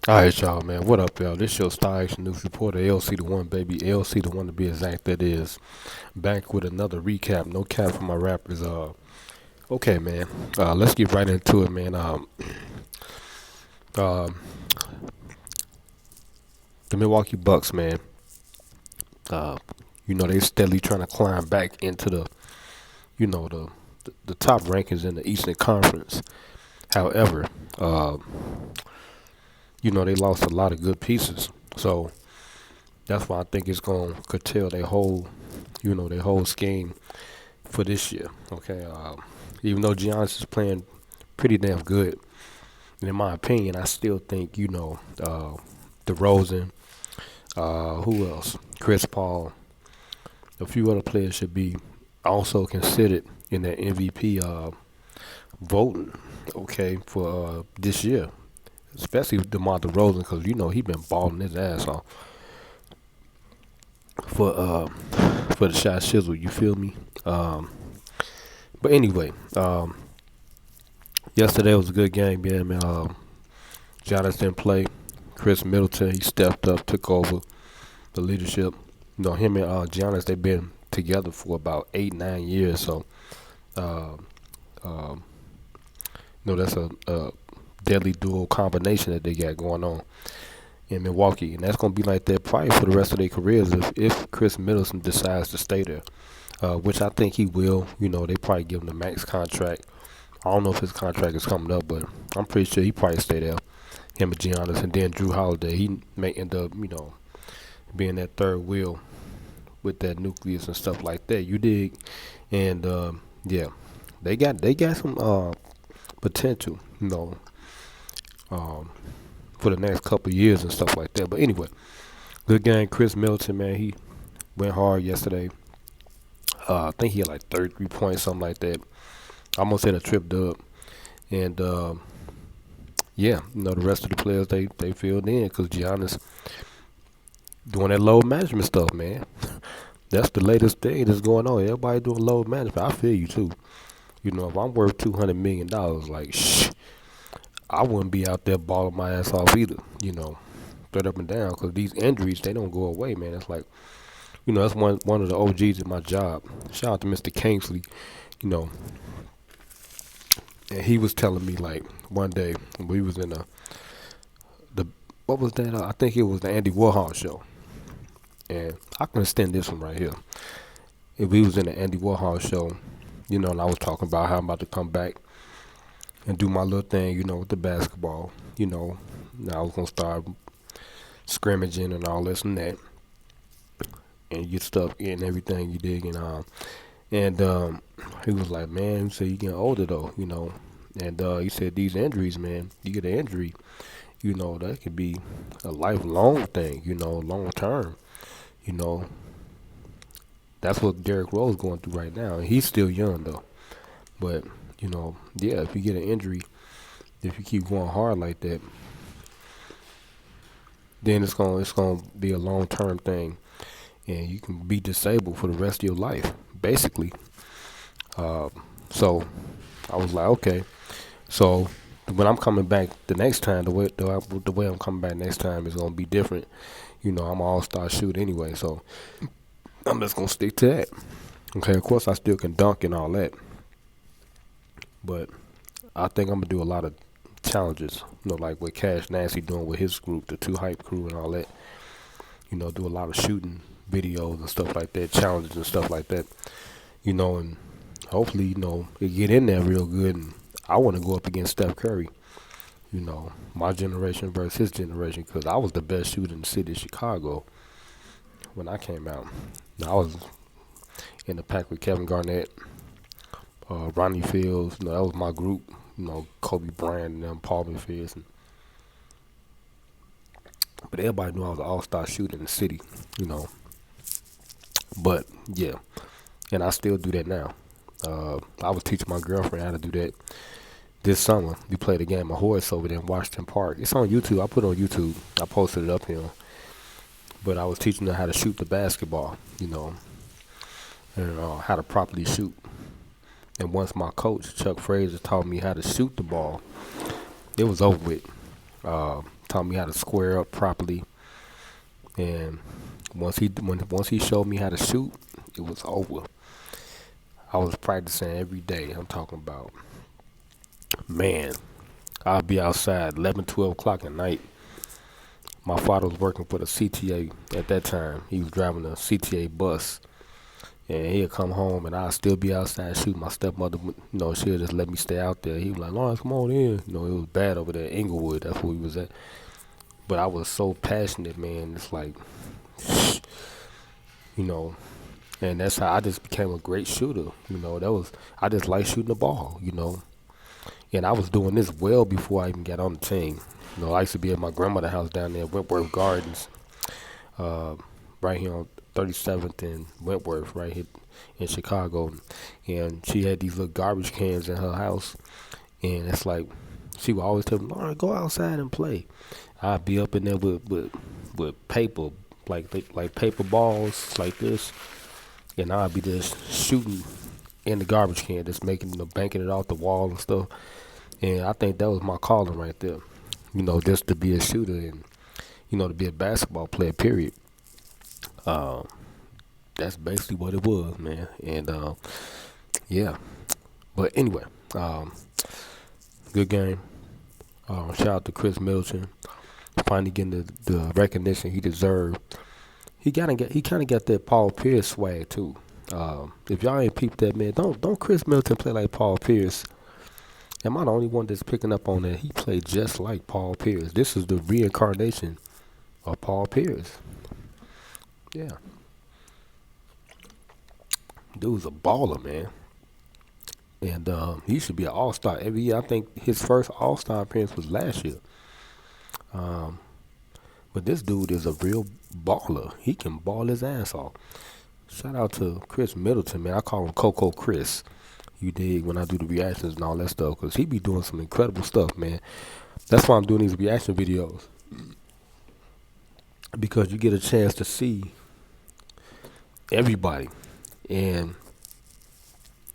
Alright, y'all, man. What up, y'all? This your Star Action News reporter, LC the One, baby. LC the One to be exact, that is. Back with another recap. No cap for my rappers. Okay, man. Let's get right into it, man. Um, the Milwaukee Bucks, man. Uh, they steadily trying to climb back into the top rankings in the Eastern Conference. However, uh, they lost a lot of good pieces. So that's why I think it's going to curtail their whole scheme for this year. Okay, even though Giannis is playing pretty damn good, in my opinion, I still think DeRozan, who else? Chris Paul, a few other players should be also considered in that MVP voting. Okay, for this year, especially DeMar DeRozan, because he been balling his ass off for uh for the shot shizzle. You feel me? But anyway, yesterday was a good game, yeah, man. Giannis didn't play. Chris Middleton, he stepped up, took over the leadership. Him and Giannis, they've been together for about 8, 9 years. So, uh, um, that's a deadly dual combination that they got going on in Milwaukee, and that's gonna be like that probably for the rest of their careers if Chris Middleton decides to stay there, which I think he will. They probably give him the max contract. I don't know if his contract is coming up, but I'm pretty sure he probably stay there. Him and Giannis, and then Drew Holiday, he may end up, being that third wheel with that nucleus and stuff like that. You dig? And yeah, they got some potential, um, for the next couple of years and stuff like that. But anyway, good game. Chris Middleton, man, he went hard yesterday. I think he had like 33 points, something like that. Almost had a trip dub. And yeah, the rest of the players they filled in because Giannis doing that load management stuff, man. That's the latest thing that's going on. Everybody doing load management. I feel you too. If I'm worth $200 million, like I wouldn't be out there balling my ass off either. Straight up and down, because these injuries they don't go away, man. It's like that's one of the OGs at my job. Shout out to Mr. Kingsley. You know, and he was telling me like one day we was in the what was that? I think it was the Andy Warhol show, and I can extend this one right here. If we was in the Andy Warhol show, and I was talking about how I'm about to come back and do my little thing, with the basketball, now I was gonna start scrimmaging and all this and that, and get stuff in everything you dig, and he was like, man, he said you getting older though, and he said these injuries, man, you get an injury, that could be a lifelong thing, long term, you know. That's what Derrick Rose going through right now, and he's still young though. But yeah, if you get an injury, if you keep going hard like that, then it's gonna be a long term thing, and you can be disabled for the rest of your life, basically. Uh, so I was like, okay. So when I'm coming back the next time, the way I'm coming back next time is gonna be different. I'm an all-star shooter anyway, so I'm just gonna stick to that. Okay, of course I still can dunk and all that, but I think I'm gonna do a lot of challenges. Like what Cash Nancy doing with his group, the Two Hype crew and all that. Do a lot of shooting videos and stuff like that, challenges and stuff like that. And hopefully, it get in there real good. And I want to go up against Steph Curry. My generation versus his generation, because I was the best shooter in the city of Chicago when I came out. I was in the pack with Kevin Garnett, Ronnie Fields. That was my group. Kobe Bryant and them, Paul McPherson. But everybody knew I was an all-star shooter in the city. You know. But yeah, and I still do that now. I was teaching my girlfriend how to do that this summer. We played a game of horse over there in Washington Park. It's on YouTube. I put it on YouTube. I posted it up here. But I was teaching her how to shoot the basketball, and how to properly shoot. And once my coach, Chuck Fraser, taught me how to shoot the ball, it was over with. taught me how to square up properly. And once he showed me how to shoot, it was over. I was practicing every day. I'm talking about, man, I'll be outside 11, 12 o'clock at night. My father was working for the CTA at that time. He was driving a CTA bus. And he'd come home and I'd still be outside shooting. My stepmother, she'll just let me stay out there. He was like, Lawrence, come on in. It was bad over there, Inglewood. That's where we was at. But I was so passionate, man. It's like, and that's how I just became a great shooter. I just like shooting the ball, And I was doing this well before I even got on the team. I used to be at my grandmother's house down there, Wentworth Gardens, right here on 37th and Wentworth, right here in Chicago. And she had these little garbage cans in her house. And it's like, she would always tell me, Lauren, go outside and play. I'd be up in there with paper, like paper balls like this. And I'd be just shooting in the garbage can, just banking it off the wall and stuff. And I think that was my calling right there. Just to be a shooter and, to be a basketball player, period. That's basically what it was, man. And, yeah. But anyway, good game. Shout out to Kris Middleton. Finally getting the recognition he deserved. He kind of got that Paul Pierce swag too. If y'all ain't peeped that, man, don't Kris Middleton play like Paul Pierce? Am I the only one that's picking up on that? He played just like Paul Pierce. This is the reincarnation of Paul Pierce. Yeah. Dude's a baller, man. And he should be an all-star every year. I think his first all-star appearance was last year. But this dude is a real baller. He can ball his ass off. Shout out to Kris Middleton, man. I call him Coco Kris. You dig, when I do the reactions and all that stuff, because he be doing some incredible stuff, man. That's why I'm doing these reaction videos, because you get a chance to see everybody. And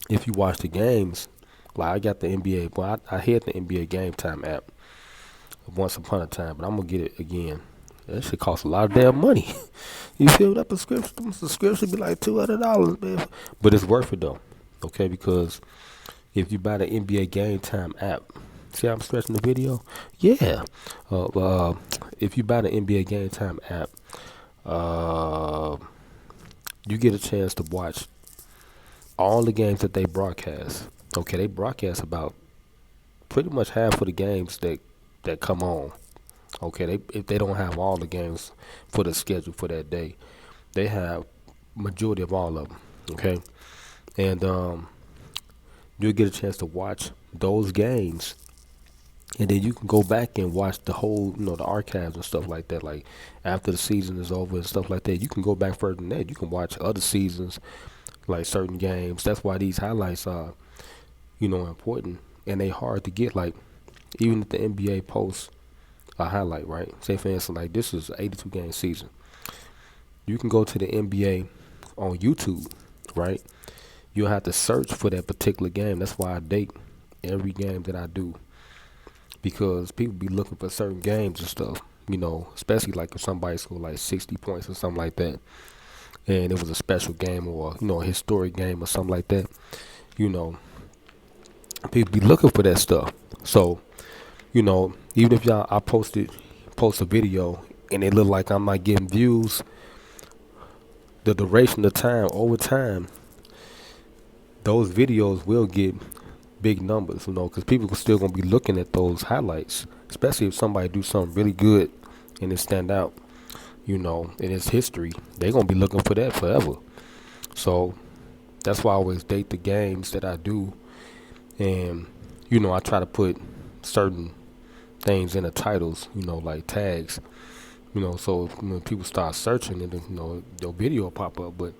if you watch the games, like I got the NBA, well, I had the NBA Game Time app once upon a time, but I'm going to get it again. That shit costs a lot of damn money. You feel that subscription be like $200, man. But it's worth it though, okay? Because if you buy the NBA Game Time app, see how I'm stretching the video? Yeah. If you buy the NBA Game Time app, you get a chance to watch all the games that they broadcast. Okay, they broadcast about pretty much half of the games that come on. Okay, if they don't have all the games for the schedule for that day, they have majority of all of them. Okay, and you'll get a chance to watch those games, and then you can go back and watch the whole, the archives and stuff like that. Like after the season is over and stuff like that, you can go back further than that. You can watch other seasons, like certain games. That's why these highlights are, important, and they hard to get. Like even if the NBA posts a highlight, right? Say for instance, like this is an 82 game season. You can go to the NBA on YouTube, right? You'll have to search for that particular game. That's why I date every game that I do, because people be looking for certain games and stuff, especially like if somebody scored like 60 points or something like that, and it was a special game or, a historic game or something like that, people be looking for that stuff. So, even if I post a video and it look like I'm not getting views, the duration of time, over time, those videos will get big numbers, because people are still going to be looking at those highlights, especially if somebody do something really good and it stand out, in its history. They're going to be looking for that forever. So that's why I always date the games that I do. And, I try to put certain things in the titles, like tags, so when people start searching and, their video will pop up. But,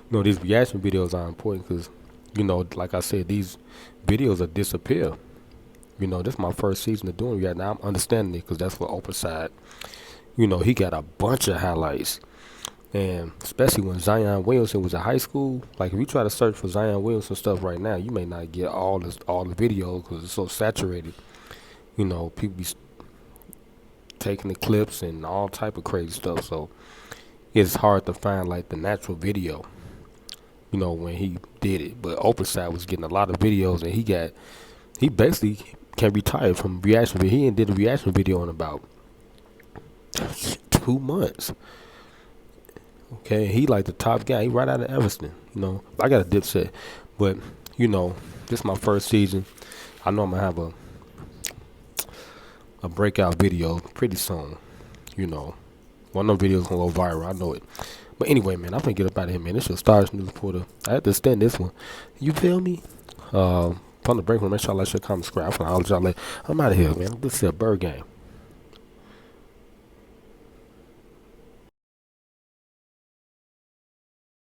these reaction videos are important because, like I said, these videos will disappear. This is my first season of doing it. Now I'm understanding it because that's what Oprah, he got a bunch of highlights. And especially when Zion Williamson was in high school, like if you try to search for Zion Williamson stuff right now, you may not get all the videos because it's so saturated. People be taking the clips and all type of crazy stuff. So it's hard to find like the natural video, when he did it. But Oprah was getting a lot of videos, and he basically can retire from reaction video. He ain't did a reaction video in about 2 months. Okay, he like the top guy. He right out of Evanston. I got a Dipset, but this is my first season. I know I'm gonna have a breakout video pretty soon. One of them videos gonna go viral. I know it. But anyway, man, I'm gonna get up out of here, man. This is Stars News Reporter. I had to stand this one. You feel me? From the break room, make sure y'all like, share, comment, subscribe. I'm out of here, man. This is a bird game.